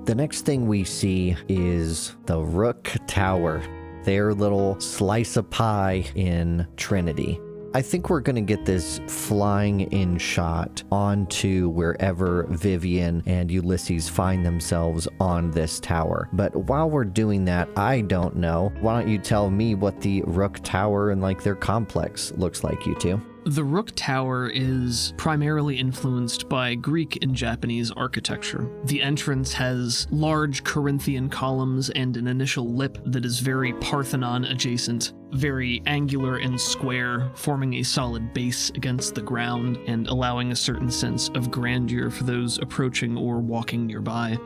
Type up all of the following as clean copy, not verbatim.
The next thing we see is the Rook Tower, their little slice of pie in Trinity. I think we're going to get this flying in shot onto wherever Vivian and Ulysses find themselves on this tower. But while we're doing that, I don't know. Why don't you tell me what the Rook Tower and like their complex looks like, you two? The Rook Tower is primarily influenced by Greek and Japanese architecture. The entrance has large Corinthian columns and an initial lip that is very Parthenon adjacent, very angular and square, forming a solid base against the ground and allowing a certain sense of grandeur for those approaching or walking nearby.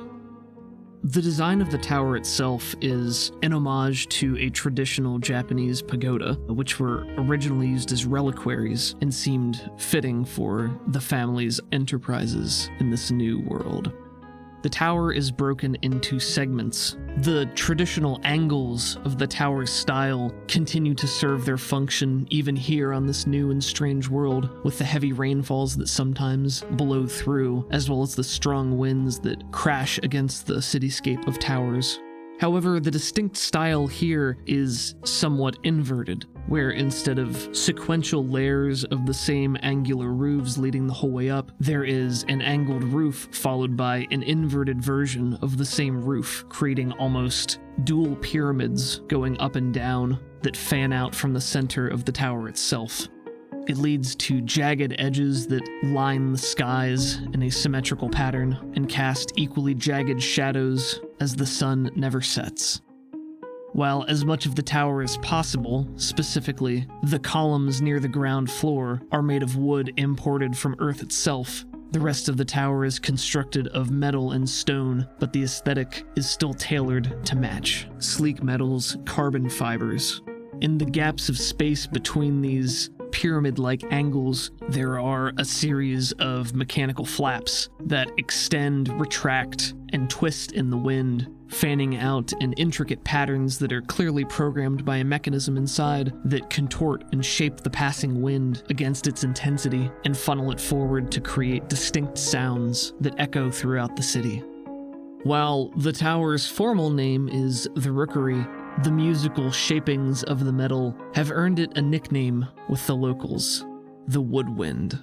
The design of the tower itself is an homage to a traditional Japanese pagoda, which were originally used as reliquaries and seemed fitting for the family's enterprises in this new world. The tower is broken into segments. The traditional angles of the tower's style continue to serve their function even here on this new and strange world, with the heavy rainfalls that sometimes blow through, as well as the strong winds that crash against the cityscape of towers. However, the distinct style here is somewhat inverted, where instead of sequential layers of the same angular roofs leading the whole way up, there is an angled roof followed by an inverted version of the same roof, creating almost dual pyramids going up and down that fan out from the center of the tower itself. It leads to jagged edges that line the skies in a symmetrical pattern and cast equally jagged shadows as the sun never sets. While as much of the tower as possible, specifically the columns near the ground floor, are made of wood imported from Earth itself, the rest of the tower is constructed of metal and stone, but the aesthetic is still tailored to match. Sleek metals, carbon fibers. In the gaps of space between these pyramid-like angles, there are a series of mechanical flaps that extend, retract, and twist in the wind, fanning out in intricate patterns that are clearly programmed by a mechanism inside that contort and shape the passing wind against its intensity and funnel it forward to create distinct sounds that echo throughout the city. While the tower's formal name is the Rookery, the musical shapings of the metal have earned it a nickname with the locals, the Woodwind.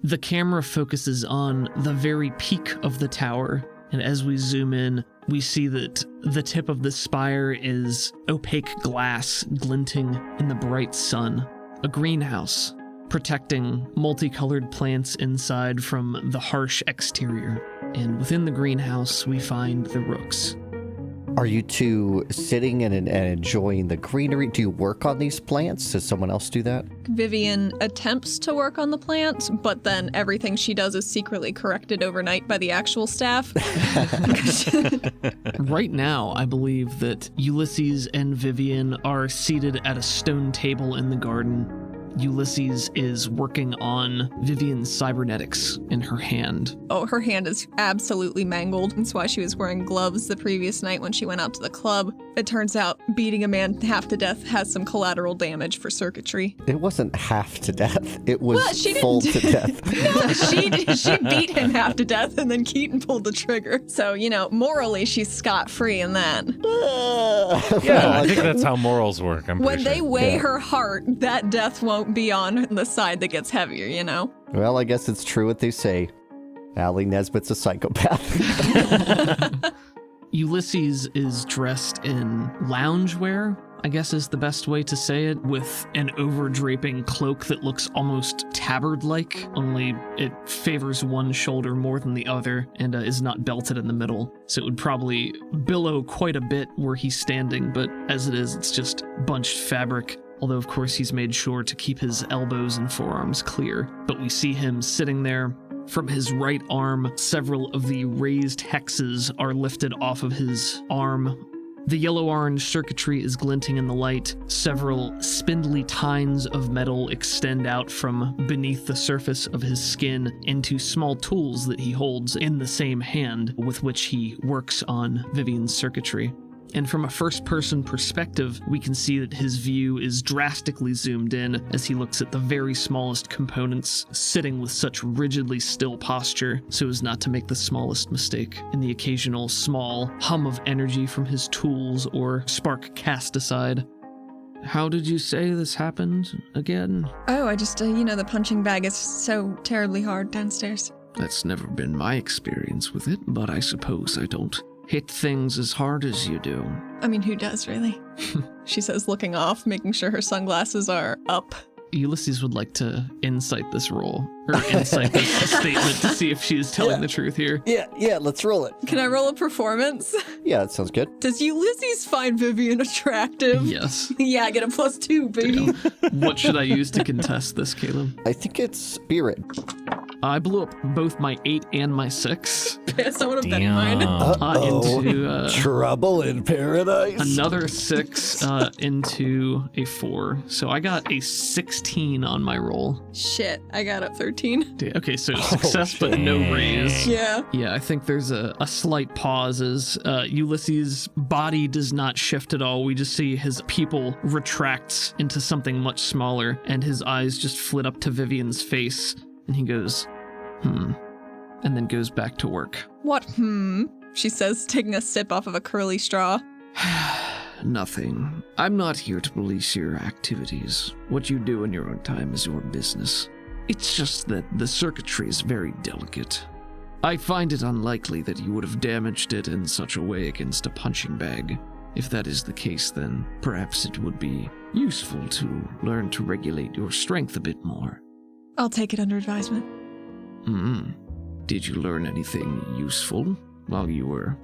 The camera focuses on the very peak of the tower, and as we zoom in, we see that the tip of the spire is opaque glass glinting in the bright sun, a greenhouse, protecting multicolored plants inside from the harsh exterior. And within the greenhouse, we find the rooks. Are you two sitting and enjoying the greenery? Do you work on these plants? Does someone else do that? Vivian attempts to work on the plants, but then everything she does is secretly corrected overnight by the actual staff. Right now, I believe that Ulysses and Vivian are seated at a stone table in the garden. Ulysses is working on Vivian's cybernetics in her hand. Oh, her hand is absolutely mangled. That's why she was wearing gloves the previous night when she went out to the club. It turns out beating a man half to death has some collateral damage for circuitry. It wasn't half to death. It was full to death. No, she beat him half to death, and then Keaton pulled the trigger. So, morally, she's scot-free in that. Yeah, I think that's how morals work. When they weigh her heart, that death won't be on the side that gets heavier, Well, I guess it's true what they say. Allie Nesbitt's a psychopath. Ulysses is dressed in loungewear, I guess is the best way to say it, with an over-draping cloak that looks almost tabard-like, only it favors one shoulder more than the other and is not belted in the middle. So it would probably billow quite a bit were he standing, but as it is, it's just bunched fabric. Although, of course, he's made sure to keep his elbows and forearms clear. But we see him sitting there. From his right arm, several of the raised hexes are lifted off of his arm. The yellow-orange circuitry is glinting in the light. Several spindly tines of metal extend out from beneath the surface of his skin into small tools that he holds in the same hand with which he works on Vivian's circuitry. And from a first-person perspective, we can see that his view is drastically zoomed in as he looks at the very smallest components, sitting with such rigidly still posture so as not to make the smallest mistake, and the occasional small hum of energy from his tools or spark cast aside. How did you say this happened again? Oh, I just, the punching bag is so terribly hard downstairs. That's never been my experience with it, but I suppose I don't hit things as hard as you do. I mean, who does, really? She says, looking off, making sure her sunglasses are up. Ulysses would like to insight this roll, or insight this statement to see if she is telling the truth here. Yeah, let's roll it. Can I roll a performance? Yeah, that sounds good. Does Ulysses find Vivian attractive? Yes. Yeah, I get a +2, baby. What should I use to contest this, Caleb? I think it's spirit. I blew up both my 8 and my 6 Yes, I would have bet Damn. mine. into Trouble in paradise. another 6 into a 4. So I got a 16 on my roll. Shit, I got a 13. Okay, so success but no raise. Yeah. Yeah, I think there's a slight pause as Ulysses' body does not shift at all. We just see his pupil retracts into something much smaller, and his eyes just flit up to Vivian's face, and he goes, and then goes back to work. What, she says, taking a sip off of a curly straw. Nothing. I'm not here to police your activities. What you do in your own time is your business. It's just that the circuitry is very delicate. I find it unlikely that you would have damaged it in such a way against a punching bag. If that is the case, then perhaps it would be useful to learn to regulate your strength a bit more. I'll take it under advisement. Did you learn anything useful while you were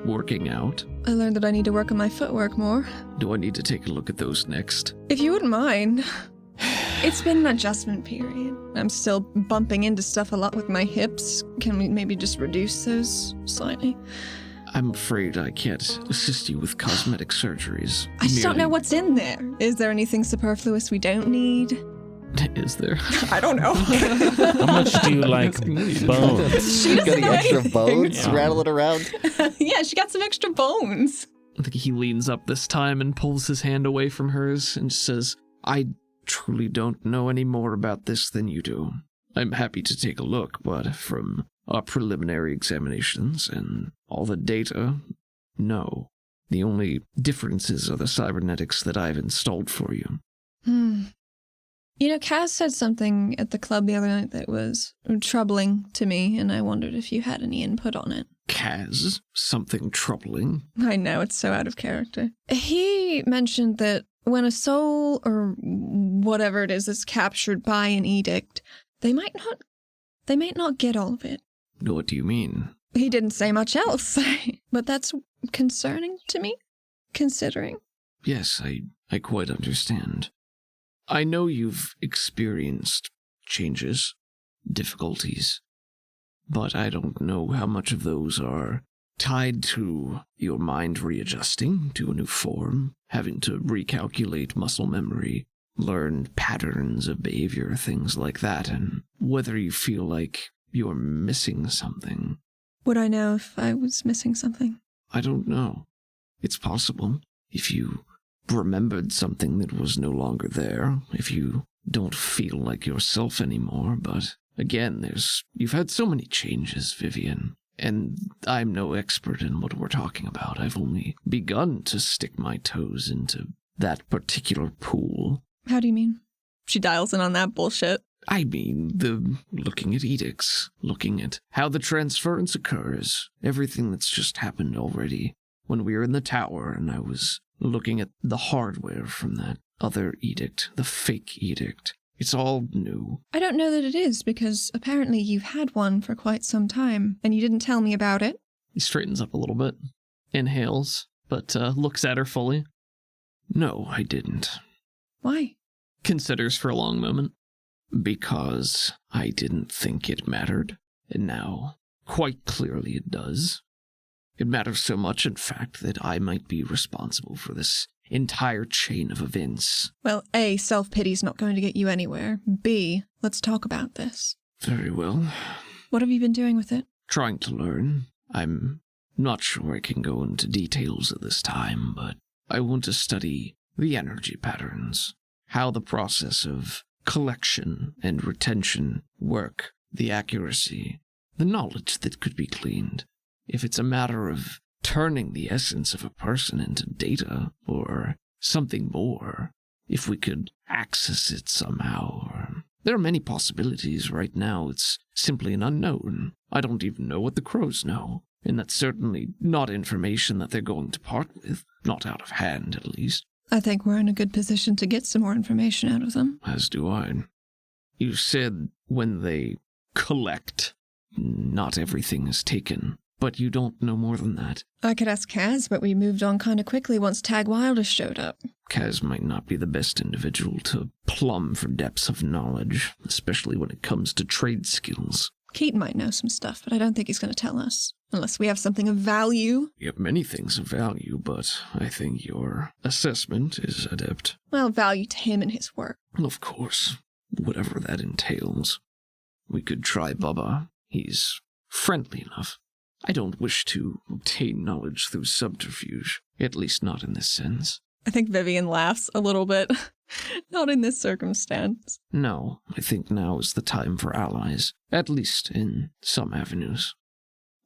working out? I learned that I need to work on my footwork more. Do I need to take a look at those next? If you wouldn't mind. It's been an adjustment period. I'm still bumping into stuff a lot with my hips. Can we maybe just reduce those slightly? I'm afraid I can't assist you with cosmetic surgeries. I just don't know what's in there. Is there anything superfluous we don't need? Is there? I don't know. How much do you like bones? She Got doesn't any know extra anything. bones rattling around? Yeah, she got some extra bones. I think he leans up this time and pulls his hand away from hers and says, I truly don't know any more about this than you do. I'm happy to take a look, but from our preliminary examinations and all the data, no. The only differences are the cybernetics that I've installed for you. Kaz said something at the club the other night that was troubling to me, and I wondered if you had any input on it. Kaz? Something troubling? I know, it's so out of character. He mentioned that when a soul, or whatever it is captured by an edict, they might not get all of it. What do you mean? He didn't say much else, but that's concerning to me, considering. Yes, I quite understand. I know you've experienced changes, difficulties, but I don't know how much of those are tied to your mind readjusting to a new form, having to recalculate muscle memory, learn patterns of behavior, things like that, and whether you feel like you're missing something. Would I know if I was missing something? I don't know. It's possible. If you remembered something that was no longer there, if you don't feel like yourself anymore, but again, you've had so many changes, Vivian, and I'm no expert in what we're talking about. I've only begun to stick my toes into that particular pool. How do you mean? She dials in on that bullshit. I mean, the looking at edicts, looking at how the transference occurs, everything that's just happened already. When we were in the tower and I was looking at the hardware from that other edict, the fake edict. It's all new. I don't know that it is, because apparently you've had one for quite some time, and you didn't tell me about it. He straightens up a little bit, inhales, but looks at her fully. No, I didn't. Why? Considers for a long moment. Because I didn't think it mattered, and now, quite clearly it does. It matters so much, in fact, that I might be responsible for this entire chain of events. Well, A, self-pity's not going to get you anywhere. B, let's talk about this. Very well. What have you been doing with it? Trying to learn. I'm not sure I can go into details at this time, but I want to study the energy patterns, how the process of collection and retention work, the accuracy, the knowledge that could be gleaned. If it's a matter of turning the essence of a person into data, or something more, if we could access it somehow, or... There are many possibilities right now. It's simply an unknown. I don't even know what the crows know, and that's certainly not information that they're going to part with, not out of hand, at least. I think we're in a good position to get some more information out of them. As do I. You said when they collect, not everything is taken, but you don't know more than that. I could ask Kaz, but we moved on kind of quickly once Tag Wilder showed up. Kaz might not be the best individual to plumb for depths of knowledge, especially when it comes to trade skills. Keaton might know some stuff, but I don't think he's going to tell us. Unless we have something of value. You have many things of value, but I think your assessment is adept. Well, value to him and his work. Of course, whatever that entails. We could try Bubba. He's friendly enough. I don't wish to obtain knowledge through subterfuge, at least not in this sense. I think Vivian laughs a little bit. Not in this circumstance. No, I think now is the time for allies, at least in some avenues.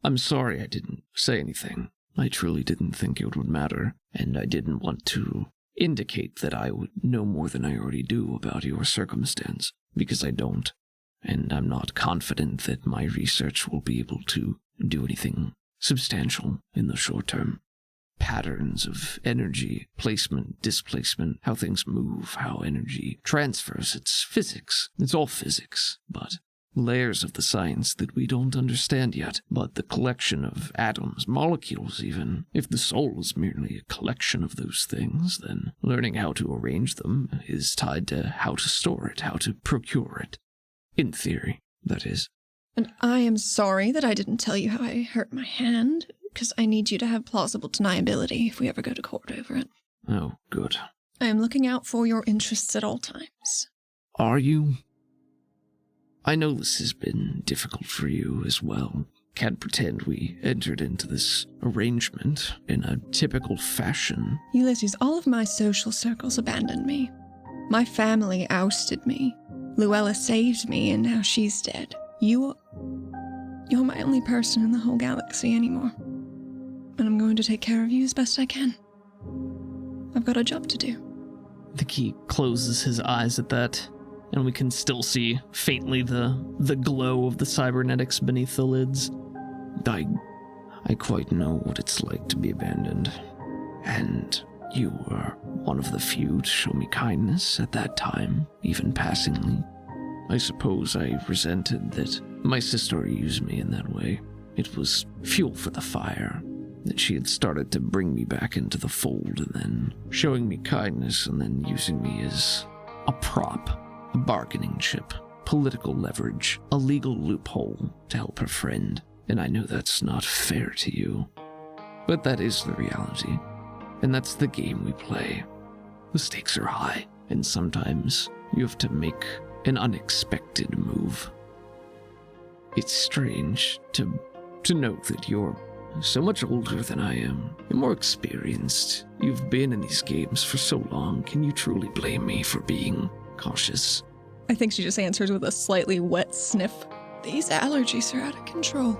I'm sorry I didn't say anything. I truly didn't think it would matter, and I didn't want to indicate that I would know more than I already do about your circumstance, because I don't, and I'm not confident that my research will be able to do anything substantial in the short term. Patterns of energy, placement, displacement, how things move, how energy transfers, it's physics. It's all physics, but layers of the science that we don't understand yet, but the collection of atoms, molecules even. If the soul is merely a collection of those things, then learning how to arrange them is tied to how to store it, how to procure it. In theory, that is. And I am sorry that I didn't tell you how I hurt my hand, because I need you to have plausible deniability if we ever go to court over it. Oh, good. I am looking out for your interests at all times. Are you? I know this has been difficult for you as well. Can't pretend we entered into this arrangement in a typical fashion. Ulysses, all of my social circles abandoned me. My family ousted me. Luella saved me, and now she's dead. You're my only person in the whole galaxy anymore. And I'm going to take care of you as best I can. I've got a job to do. I think he closes his eyes at that, and we can still see faintly the glow of the cybernetics beneath the lids. I quite know what it's like to be abandoned. And you were one of the few to show me kindness at that time, even passingly. I suppose I resented that my sister used me in that way. It was fuel for the fire, that she had started to bring me back into the fold and then showing me kindness and then using me as a prop, a bargaining chip, political leverage, a legal loophole to help her friend. And I know that's not fair to you. But that is the reality. And that's the game we play. The stakes are high, and sometimes you have to make an unexpected move. It's strange to know that you're so much older than I am, and more experienced. You've been in these games for so long. Can you truly blame me for being cautious? I think she just answers with a slightly wet sniff. These allergies are out of control.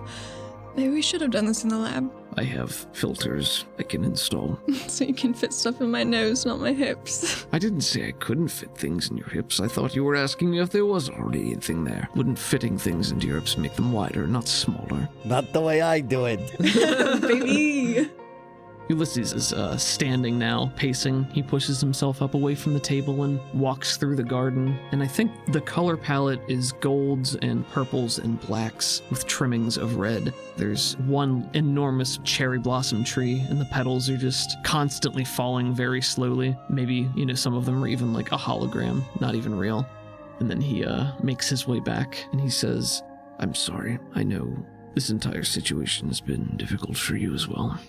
Maybe we should have done this in the lab. I have filters I can install. So you can fit stuff in my nose, not my hips. I didn't say I couldn't fit things in your hips. I thought you were asking me if there was already anything there. Wouldn't fitting things into your hips make them wider, not smaller? Not the way I do it. Baby! Ulysses is standing now, pacing. He pushes himself up away from the table and walks through the garden. And I think the color palette is golds and purples and blacks with trimmings of red. There's one enormous cherry blossom tree, and the petals are just constantly falling very slowly. Maybe, some of them are even like a hologram, not even real. And then he makes his way back, and he says, "I'm sorry. I know this entire situation has been difficult for you as well.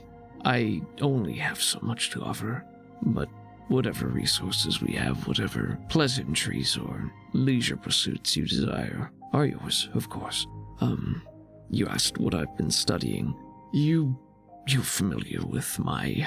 I only have so much to offer, but whatever resources we have, whatever pleasantries or leisure pursuits you desire, are yours, of course. You asked what I've been studying. You you familiar with my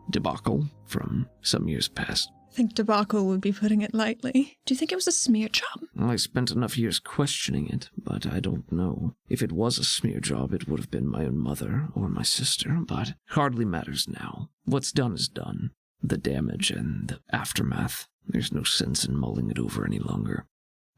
debacle from some years past? I think debacle would be putting it lightly. Do you think it was a smear job? Well, I spent enough years questioning it, but I don't know. If it was a smear job, it would have been my own mother or my sister, but hardly matters now. What's done is done. The damage and the aftermath. There's no sense in mulling it over any longer.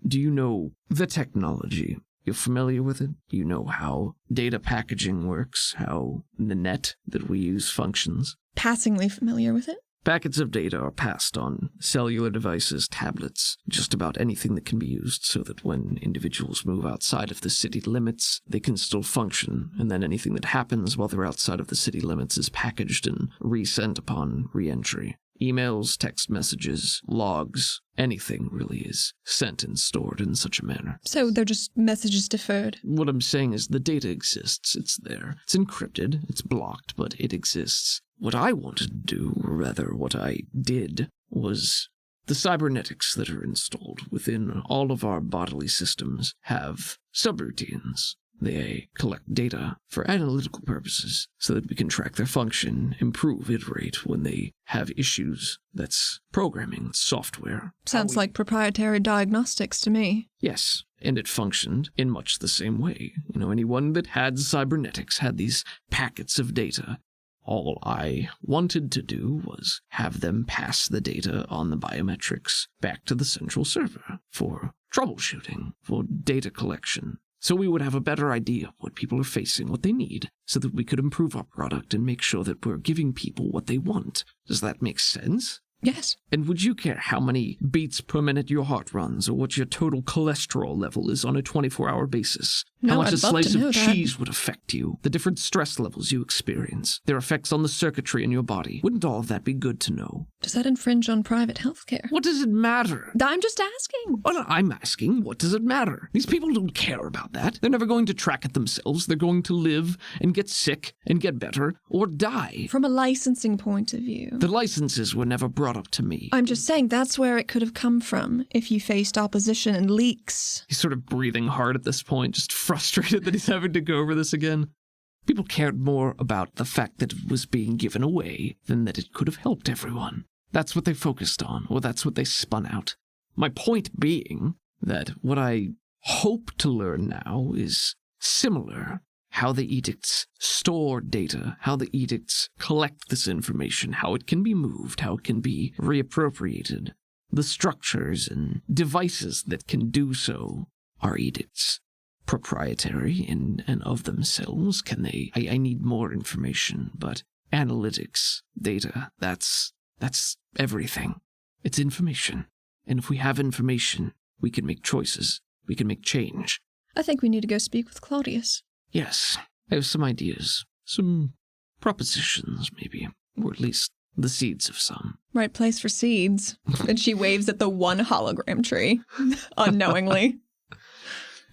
Do you know the technology? You're familiar with it? You know how data packaging works, how the net that we use functions? Passingly familiar with it. Packets of data are passed on cellular devices, tablets, just about anything that can be used so that when individuals move outside of the city limits, they can still function, and then anything that happens while they're outside of the city limits is packaged and resent upon re-entry. Emails, text messages, logs, anything really is sent and stored in such a manner. So they're just messages deferred. What I'm saying is the data exists. It's there. It's encrypted. It's blocked, but it exists. What I wanted to do, or rather what I did, was the cybernetics that are installed within all of our bodily systems have subroutines. They collect data for analytical purposes so that we can track their function, improve, iterate when they have issues. That's programming, software. Sounds like proprietary diagnostics to me. Yes, and it functioned in much the same way. Anyone that had cybernetics had these packets of data. All I wanted to do was have them pass the data on the biometrics back to the central server for troubleshooting, for data collection. So we would have a better idea of what people are facing, what they need, so that we could improve our product and make sure that we're giving people what they want. Does that make sense? Yes. And would you care how many beats per minute your heart runs, or what your total cholesterol level is on a 24-hour basis? No, How much I'd a love to slice know of that. cheese would affect you, the different stress levels you experience, their effects on the circuitry in your body? Wouldn't all of that be good to know? Does that infringe on private healthcare? What does it matter? I'm just asking. Well, I'm asking, what does it matter? These people don't care about that. They're never going to track it themselves. They're going to live and get sick and get better or die. From a licensing point of view. The licenses were never brought up to me. I'm just saying that's where it could have come from if you faced opposition and leaks. He's sort of breathing hard at this point, just frustrated that he's having to go over this again. People cared more about the fact that it was being given away than that it could have helped everyone. That's what they focused on, or that's what they spun out. My point being that what I hope to learn now is similar. How the edicts store data, how the edicts collect this information, how it can be moved, how it can be reappropriated. The structures and devices that can do so are edicts. Proprietary in and of themselves, can they? I need more information, but analytics, data, that's everything. It's information. And if we have information, we can make choices. We can make change. I think we need to go speak with Claudius. Yes, I have some ideas. Some propositions, maybe. Or at least the seeds of some. Right place for seeds. And she waves at the one hologram tree, unknowingly.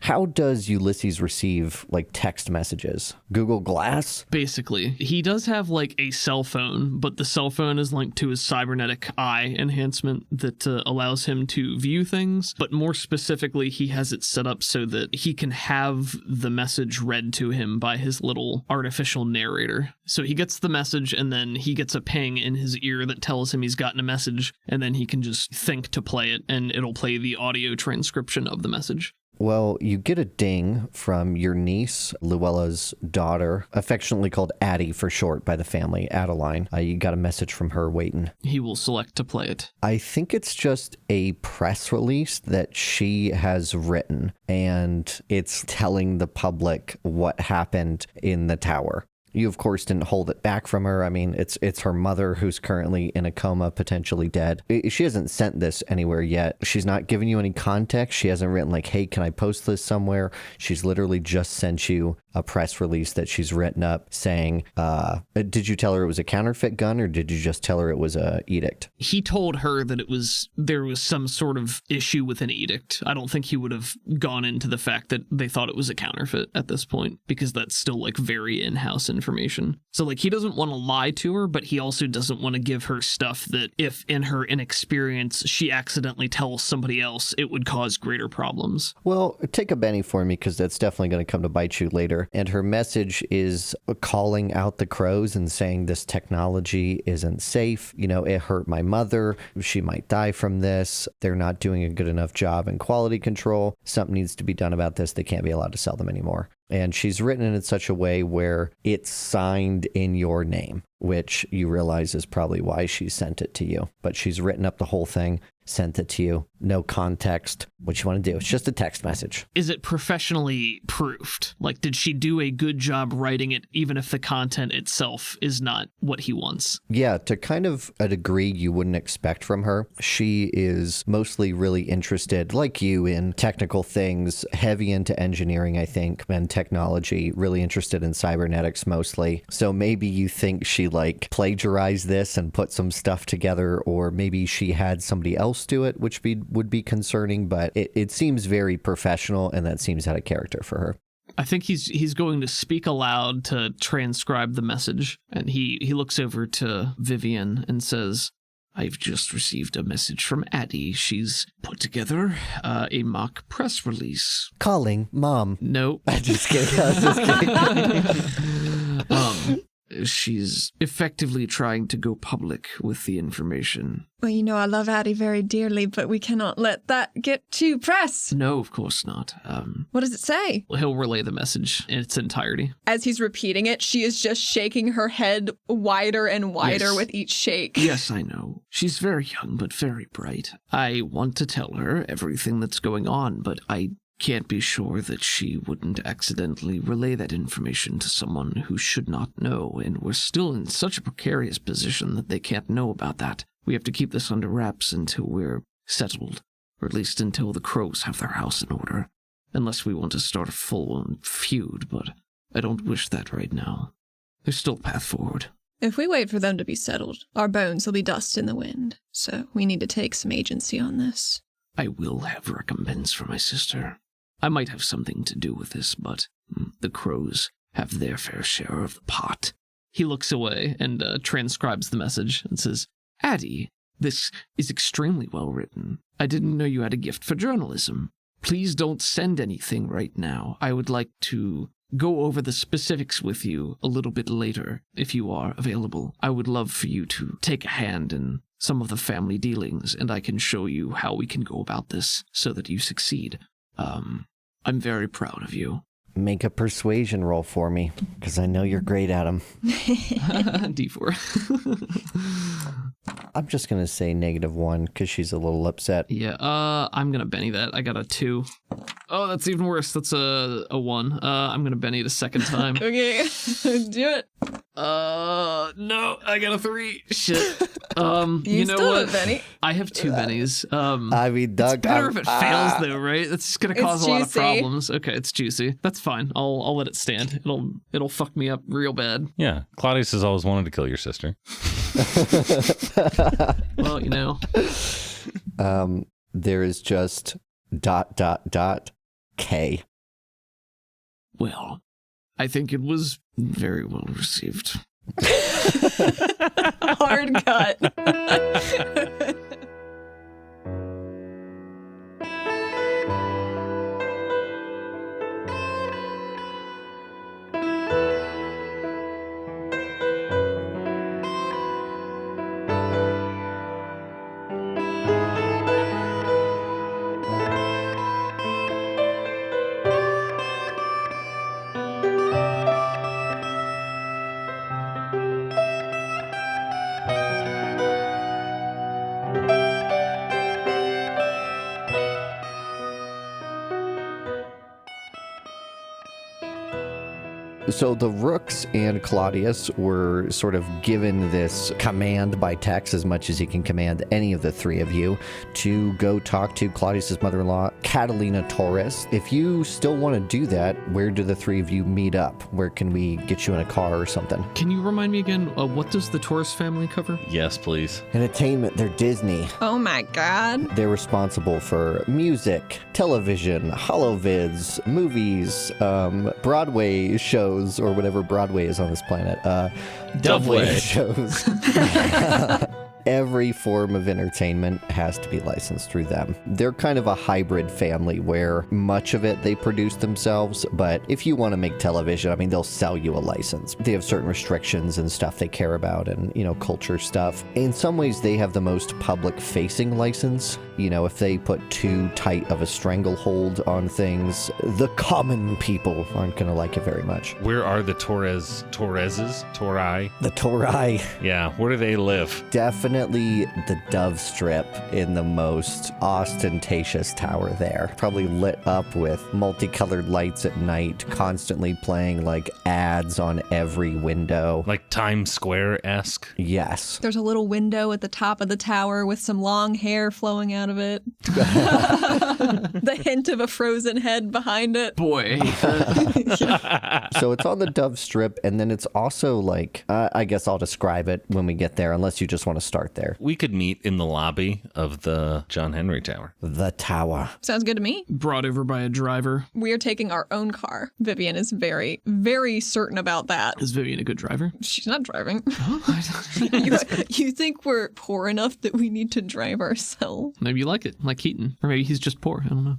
How does Ulysses receive, text messages? Google Glass? Basically, he does have, a cell phone, but the cell phone is linked to his cybernetic eye enhancement that allows him to view things, but more specifically, he has it set up so that he can have the message read to him by his little artificial narrator. So he gets the message, and then he gets a ping in his ear that tells him he's gotten a message, and then he can just think to play it, and it'll play the audio transcription of the message. Well, you get a ding from your niece, Luella's daughter, affectionately called Addie for short by the family, Adeline. You got a message from her waiting. He will select to play it. I think it's just a press release that she has written, and it's telling the public what happened in the tower. You, of course, didn't hold it back from her. I mean, it's her mother who's currently in a coma, potentially dead. She hasn't sent this anywhere yet. She's not giving you any context. She hasn't written hey, can I post this somewhere? She's literally just sent you a press release that she's written up saying, did you tell her it was a counterfeit gun, or did you just tell her it was a edict? He told her that there was some sort of issue with an edict. I don't think he would have gone into the fact that they thought it was a counterfeit at this point, because that's still very in-house information. So he doesn't want to lie to her, but he also doesn't want to give her stuff that if in her inexperience she accidentally tells somebody else, it would cause greater problems. Well, take a Benny for me, because that's definitely going to come to bite you later. character. And her message is calling out the crows and saying this technology isn't safe. You know, it hurt my mother. She might die from this. They're not doing a good enough job in quality control. Something needs to be done about this. They can't be allowed to sell them anymore. And she's written it in such a way where it's signed in your name, which you realize is probably why she sent it to you. But she's written up the whole thing, sent it to you. No context. What you want to do. It's just a text message. Is it professionally proofed? Like, did she do a good job writing it, even if the content itself is not what he wants? Yeah, to kind of a degree you wouldn't expect from her. She is mostly really interested, like you, in technical things, heavy into engineering, I think, and technology, really interested in cybernetics mostly. So maybe you think she like plagiarized this and put some stuff together, or maybe she had somebody else do it, which would be concerning, but it seems very professional, and that seems out of character for her. I think he's going to speak aloud to transcribe the message, and he looks over to Vivian and says, I've just received a message from Addie. She's put together a mock press release. Calling Mom. Nope. I'm just kidding. I was just kidding. She's effectively trying to go public with the information. Well, you know, I love Addie very dearly, but we cannot let that get to press. No, of course not. What does it say? He'll relay the message in its entirety. As he's repeating it, she is just shaking her head wider and wider Yes. with each shake. Yes, I know. She's very young, but very bright. I want to tell her everything that's going on, but I can't be sure that she wouldn't accidentally relay that information to someone who should not know, and we're still in such a precarious position that they can't know about that. We have to keep this under wraps until we're settled, or at least until the crows have their house in order, unless we want to start a full-on feud, but I don't wish that right now. There's still a path forward. If we wait for them to be settled, our bones will be dust in the wind, so we need to take some agency on this. I will have recompense for my sister. I might have something to do with this, but the crows have their fair share of the pot. He looks away and transcribes the message and says, Addie, this is extremely well written. I didn't know you had a gift for journalism. Please don't send anything right now. I would like to go over the specifics with you a little bit later, if you are available. I would love for you to take a hand in some of the family dealings, and I can show you how we can go about this so that you succeed. I'm very proud of you. Make a persuasion roll for me, because I know you're great at them. D4. I'm just going to say -1, because she's a little upset. Yeah, I'm going to Benny that. I got a 2. Oh, that's even worse. That's a 1. I'm going to Benny it a second time. Okay, do it. No, I got a 3. Shit. You know still what? have Benny. I have 2 Bennies. I mean, Doug, It's better if it fails, though, right? That's just gonna It's cause a lot of juicy. problems. Okay, it's juicy. That's fine. I'll let it stand. It'll fuck me up real bad. Yeah, Claudius has always wanted to kill your sister. Well, you know. there is just ... K. Well, I think it was very well received. Hard cut. So the Rooks and Claudius were sort of given this command by Tex, as much as he can command any of the three of you, to go talk to Claudius's mother-in-law, Catalina Torres. If you still want to do that, where do the three of you meet up? Where can we get you in a car or something? Can you remind me again, what does the Torres family cover? Yes, please. Entertainment, they're Disney. Oh my god. They're responsible for music, television, holovids, movies, Broadway shows, or whatever Broadway is on this planet. Doveway shows. Every form of entertainment has to be licensed through them. They're kind of a hybrid family where much of it they produce themselves, but if you want to make television, I mean, they'll sell you a license. They have certain restrictions and stuff they care about and, culture stuff. In some ways, they have the most public-facing license. If they put too tight of a stranglehold on things, the common people aren't going to like it very much. Where are the Torreses? Torai? The Torai. Yeah, where do they live? Definitely the Dove Strip in the most ostentatious tower there. Probably lit up with multicolored lights at night, constantly playing like ads on every window. Like Times Square-esque? Yes. There's a little window at the top of the tower with some long hair flowing out of it. The hint of a frozen head behind it. Boy. So it's on the Dove Strip, and then it's also like, I guess I'll describe it when we get there, unless you just want to start there. We could meet in the lobby of the John Henry Tower. The tower. Sounds good to me. Brought over by a driver. We are taking our own car. Vivian is very, very certain about that. Is Vivian a good driver? She's not driving. Oh, You think we're poor enough that we need to drive ourselves? Maybe you like it, like Keaton. Or maybe he's just poor. I don't know.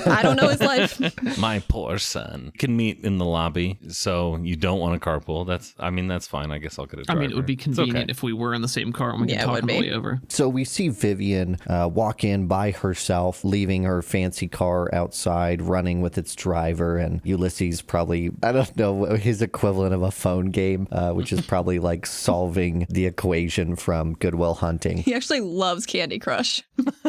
I don't know his life. My poor son. You can meet in the lobby, so you don't want to carpool. That's fine. I guess I'll get a driver. It would be convenient if we were in the same car and we could talk on the way over. So we see Vivian walk in by herself, leaving her fancy car outside, running with its driver, and Ulysses probably, I don't know, his equivalent of a phone game, which is probably like solving the equation from Good Will Hunting. He actually loves Candy Crush.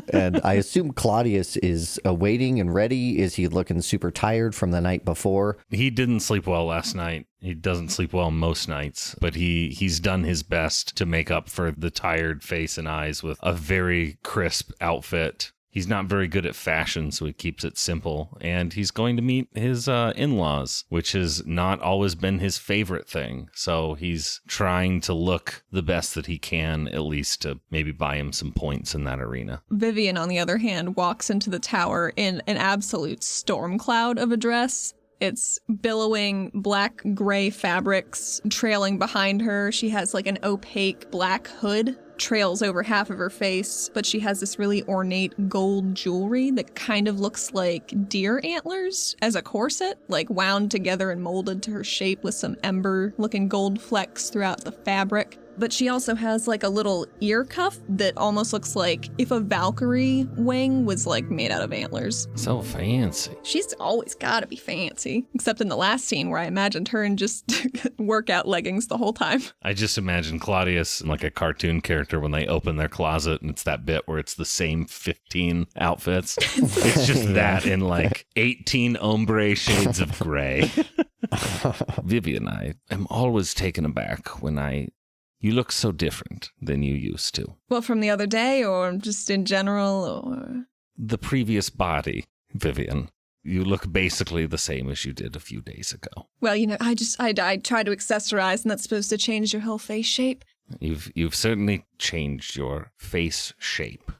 And I assume Claudius is waiting and ready. Is he looking super tired from the night before? He didn't sleep well last night. He doesn't sleep well most nights, but he's done his best to make up for the tired face and eyes with a very crisp outfit. He's not very good at fashion, so he keeps it simple. And he's going to meet his in-laws, which has not always been his favorite thing. So he's trying to look the best that he can, at least to maybe buy him some points in that arena. Vivian, on the other hand, walks into the tower in an absolute storm cloud of a dress. It's billowing black-gray fabrics trailing behind her. She has like an opaque black hood trails over half of her face, but she has this really ornate gold jewelry that kind of looks like deer antlers as a corset, like wound together and molded to her shape with some ember-looking gold flecks throughout the fabric. But she also has like a little ear cuff that almost looks like if a Valkyrie wing was like made out of antlers. So fancy. She's always gotta be fancy, except in the last scene where I imagined her in just workout leggings the whole time. I just imagine Claudius like a cartoon character when they open their closet and it's that bit where it's the same 15 outfits. It's just that in like 18 ombre shades of gray. Vivian, I am always taken aback when you look so different than you used to. Well, from the other day or just in general or... The previous body, Vivian. You look basically the same as you did a few days ago. Well, I try to accessorize and that's supposed to change your whole face shape. You've certainly changed your face shape.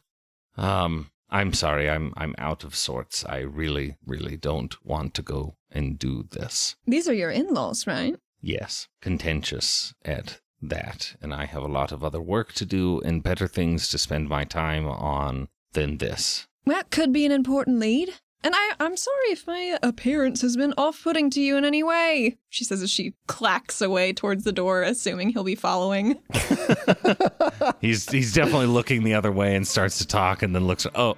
I'm sorry, I'm out of sorts. I really, really don't want to go and do this. These are your in-laws, right? Yes, contentious at that, and I have a lot of other work to do and better things to spend my time on than this. Well, that could be an important lead. And I'm sorry if my appearance has been off-putting to you in any way, she says as she clacks away towards the door, assuming he'll be following. He's definitely looking the other way and starts to talk and then looks, all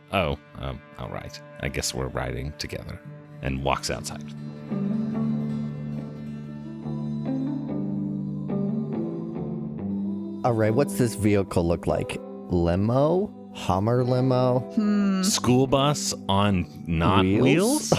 right. I guess we're riding together, and walks outside. All right, what's this vehicle look like? Limo? Hummer limo? School bus on not wheels?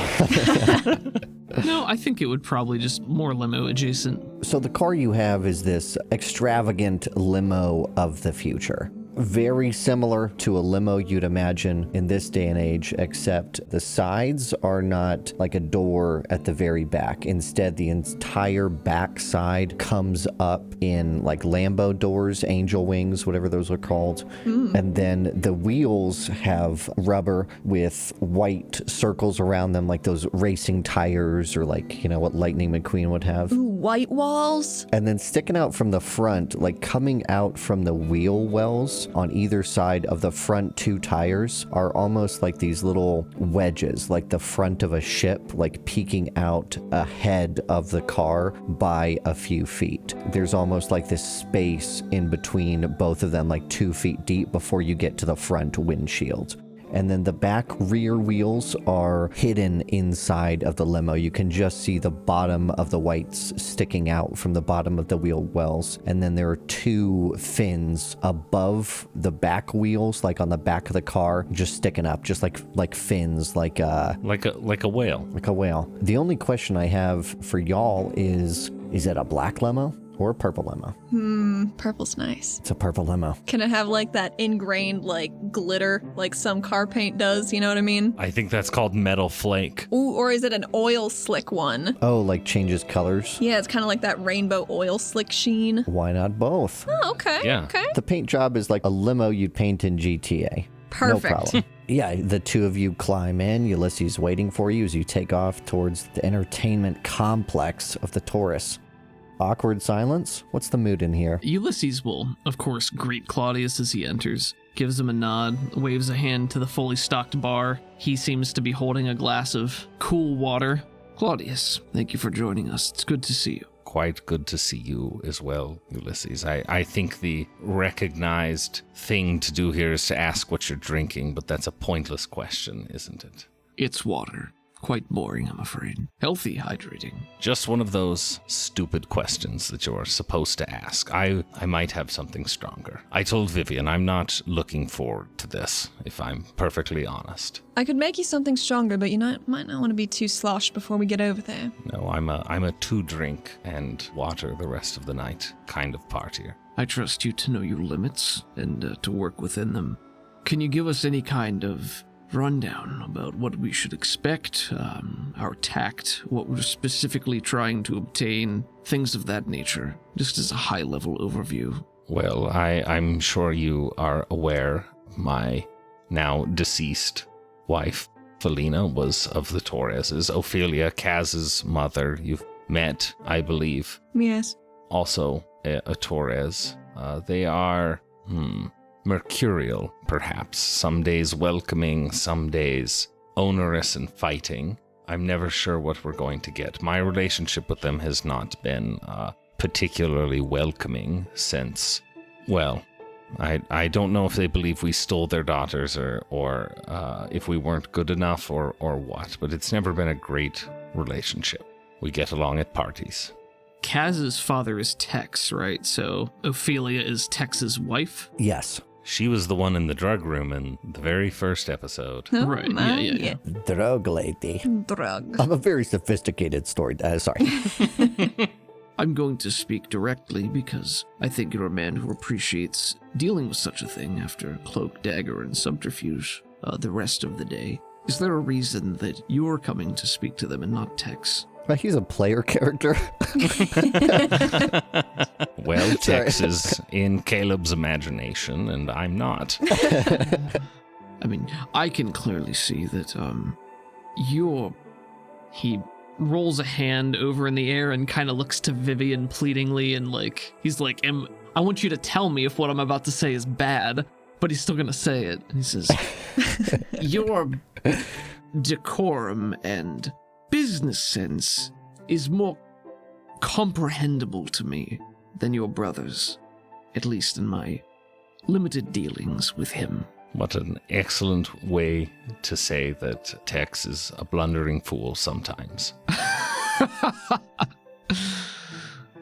No, I think it would probably just more limo adjacent. So the car you have is this extravagant limo of the future. Very similar to a limo you'd imagine in this day and age, except the sides are not like a door at the very back. Instead, the entire back side comes up in like Lambo doors, angel wings, whatever those are called. And then the wheels have rubber with white circles around them, like those racing tires or like, what Lightning McQueen would have. Ooh, white walls. And then sticking out from the front, like coming out from the wheel wells on either side of the front 2 tires are almost like these little wedges, like the front of a ship, like peeking out ahead of the car by a few feet. There's almost like this space in between both of them, like 2 feet deep before you get to the front windshield. And then the back rear wheels are hidden inside of the limo. You can just see the bottom of the whites sticking out from the bottom of the wheel wells. And then there are 2 fins above the back wheels, like on the back of the car, just sticking up, just like fins, like a whale. Like a whale. The only question I have for y'all is it a black limo or a purple limo? Purple's nice. It's a purple limo. Can it have like that ingrained like glitter like some car paint does, you know what I mean? I think that's called metal flake. Ooh, or is it an oil slick one? Oh, like changes colors? Yeah, it's kind of like that rainbow oil slick sheen. Why not both? Oh, okay. Yeah. Okay. The paint job is like a limo you'd paint in GTA. Perfect. No problem. Yeah, the 2 of you climb in. Ulysses waiting for you as you take off towards the entertainment complex of the Taurus. Awkward silence? What's the mood in here? Ulysses will, of course, greet Claudius as he enters, gives him a nod, waves a hand to the fully stocked bar. He seems to be holding a glass of cool water. Claudius, thank you for joining us. It's good to see you. Quite good to see you as well, Ulysses. I think the recognized thing to do here is to ask what you're drinking, but that's a pointless question, isn't it? It's water. Quite boring, I'm afraid. Healthy, hydrating. Just one of those stupid questions that you're supposed to ask. I might have something stronger. I told Vivian I'm not looking forward to this, if I'm perfectly honest. I could make you something stronger, but you might not want to be too sloshed before we get over there. No, I'm a 2-drink and water the rest of the night kind of partier. I trust you to know your limits and to work within them. Can you give us any kind of rundown about what we should expect, our tact, what we're specifically trying to obtain, things of that nature, just as a high-level overview? Well, I'm sure you are aware my now deceased wife, Felina, was of the Torreses. Ophelia, Kaz's mother, you've met, I believe. Yes. Also a Torres. They are, mercurial, perhaps. Some days welcoming, some days onerous and fighting. I'm never sure what we're going to get. My relationship with them has not been particularly welcoming since, well, I don't know if they believe we stole their daughters or if we weren't good enough or what, but it's never been a great relationship. We get along at parties. Kaz's father is Tex, right? So Ophelia is Tex's wife? Yes. She was the one in the drug room in the very first episode. Oh, Right, my, yeah. Drug lady. Drug. I'm a very sophisticated sorry. I'm going to speak directly because I think you're a man who appreciates dealing with such a thing after cloak, dagger, and subterfuge the rest of the day. Is there a reason that you're coming to speak to them and not Tex? He's a player character. Well, Tex is in Caleb's imagination, and I'm not. I mean, I can clearly see that, He rolls a hand over in the air and kind of looks to Vivian pleadingly and he's like, I want you to tell me if what I'm about to say is bad, but he's still gonna say it. And he says, your decorum and business sense is more comprehensible to me than your brother's, at least in my limited dealings with him. What an excellent way to say that Tex is a blundering fool sometimes.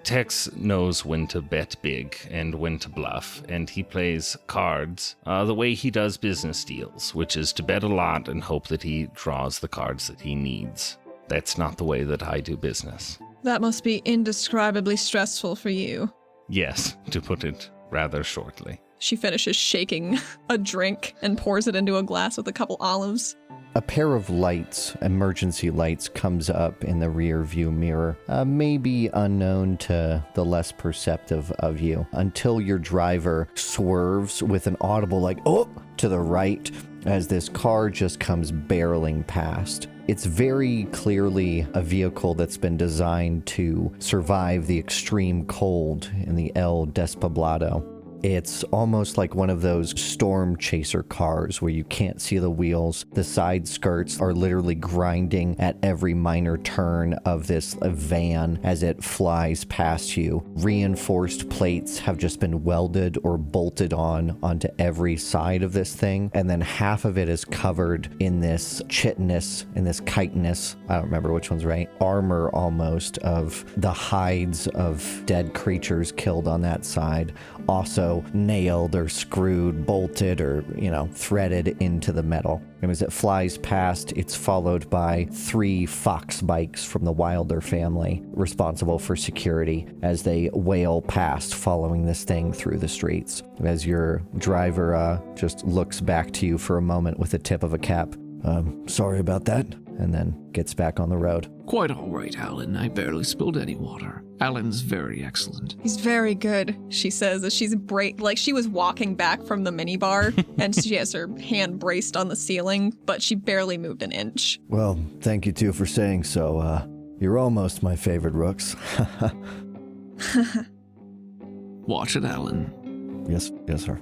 Tex knows when to bet big and when to bluff, and he plays cards the way he does business deals, which is to bet a lot and hope that he draws the cards that he needs. That's not the way that I do business. That must be indescribably stressful for you. Yes, to put it rather shortly. She finishes shaking a drink and pours it into a glass with a couple olives. A pair of lights, emergency lights, comes up in the rear view mirror, maybe unknown to the less perceptive of you, until your driver swerves with an audible like, oh, to the right as this car just comes barreling past. It's very clearly a vehicle that's been designed to survive the extreme cold in the El Despoblado. It's almost like one of those storm chaser cars where you can't see the wheels. The side skirts are literally grinding at every minor turn of this van as it flies past you. Reinforced plates have just been welded or bolted onto every side of this thing. And then half of it is covered in this chitinous, in this chitinous, I don't remember which one's right, armor almost of the hides of dead creatures killed on that side. Also nailed or screwed, bolted, or, threaded into the metal. And as it flies past, it's followed by 3 fox bikes from the Wilder family, responsible for security, as they wail past, following this thing through the streets. As your driver just looks back to you for a moment with the tip of a cap. Sorry about that. And then gets back on the road. Quite all right, Alan. I barely spilled any water. Alan's very excellent. He's very good, she says as she's like she was walking back from the minibar and she has her hand braced on the ceiling, but she barely moved an inch. Well, thank you too for saying so. You're almost my favorite rooks. Watch it, Alan. Yes, sir.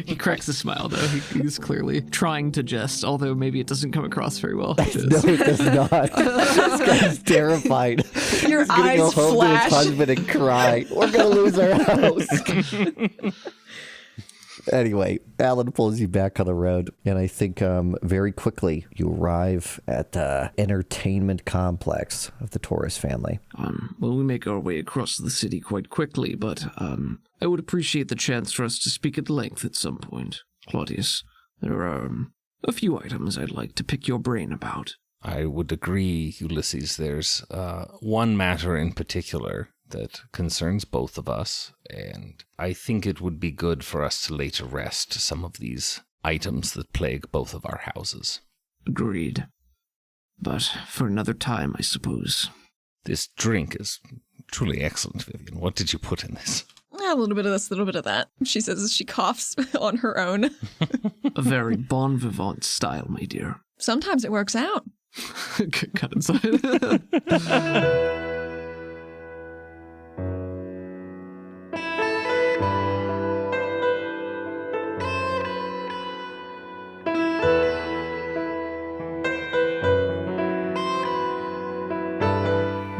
He cracks a smile, though. He's clearly trying to jest, although maybe it doesn't come across very well. No, it does not. This guy's terrified. Your He's gonna eyes go home flash. to his husband and cry. We're going to lose our house. Anyway, Alan pulls you back on the road, and I think very quickly you arrive at the entertainment complex of the Torres family. Well, we make our way across the city quite quickly, but I would appreciate the chance for us to speak at length at some point. Claudius, there are a few items I'd like to pick your brain about. I would agree, Ulysses. There's one matter in particular that concerns both of us, and I think it would be good for us to lay to rest some of these items that plague both of our houses. Agreed. But for another time, I suppose. This drink is truly excellent, Vivian. What did you put in this? A little bit of this, a little bit of that, she says as she coughs on her own. A very bon vivant style, my dear. Sometimes it works out. Cut inside.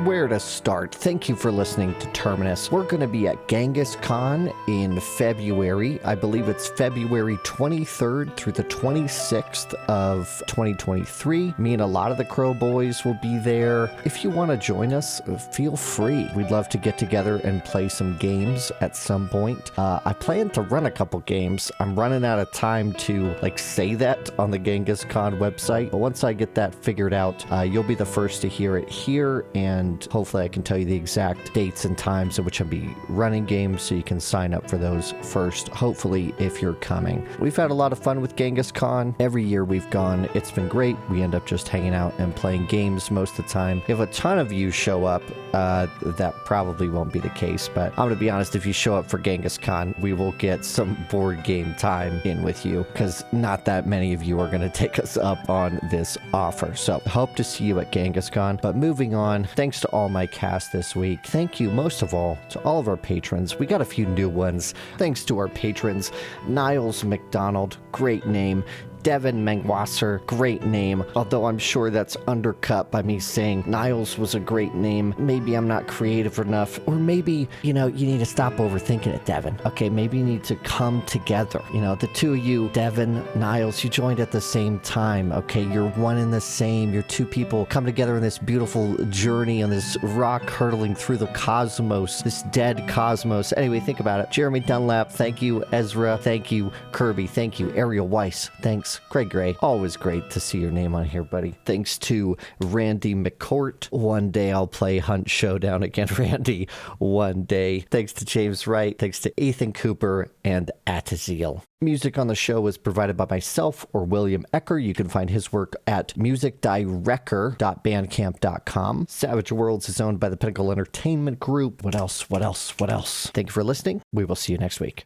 Where to start? Thank you for listening to Terminus. We're going to be at Genghis Con in February. I believe it's February 23rd through the 26th of 2023. Me and a lot of the Crow Boys will be there. If you want to join us, feel free. We'd love to get together and play some games at some point. I plan to run a couple games. I'm running out of time to say that on the Genghis Con website. But once I get that figured out, you'll be the first to hear it here, and hopefully I can tell you the exact dates and times at which I'll be running games so you can sign up for those first, hopefully, if you're coming. We've had a lot of fun with Genghis Con. Every year we've gone, it's been great. We end up just hanging out and playing games most of the time. If a ton of you show up, that probably won't be the case, but I'm going to be honest, if you show up for Genghis Con, we will get some board game time in with you, because not that many of you are going to take us up on this offer. So hope to see you at Genghis Con. But moving on, thanks to all my cast this week. Thank you most of all to all of our patrons. We got a few new ones. Thanks to our patrons, Niles McDonald, great name. Devin Mangwasser, great name, although I'm sure that's undercut by me saying Niles was a great name. Maybe I'm not creative enough, or maybe, you need to stop overthinking it, Devin. Okay, maybe you need to come together. The two of you, Devin, Niles, you joined at the same time, okay? You're one and the same. You're two people come together in this beautiful journey on this rock hurtling through the cosmos, this dead cosmos. Anyway, think about it. Jeremy Dunlap, thank you. Ezra, thank you. Kirby, thank you. Ariel Weiss, thanks. Lys. Greg Gray, always great to see your name on here, buddy. Thanks to Randy McCourt. One day I'll play Hunt Showdown again, Randy. One day. Thanks to James Wright. Thanks to Ethan Cooper and Ataziel. Music on the show was provided by myself or William Ecker. You can find his work at musicdirector.bandcamp.com. Savage Worlds is owned by the Pinnacle Entertainment Group. What else? Thank you for listening. We will see you next week.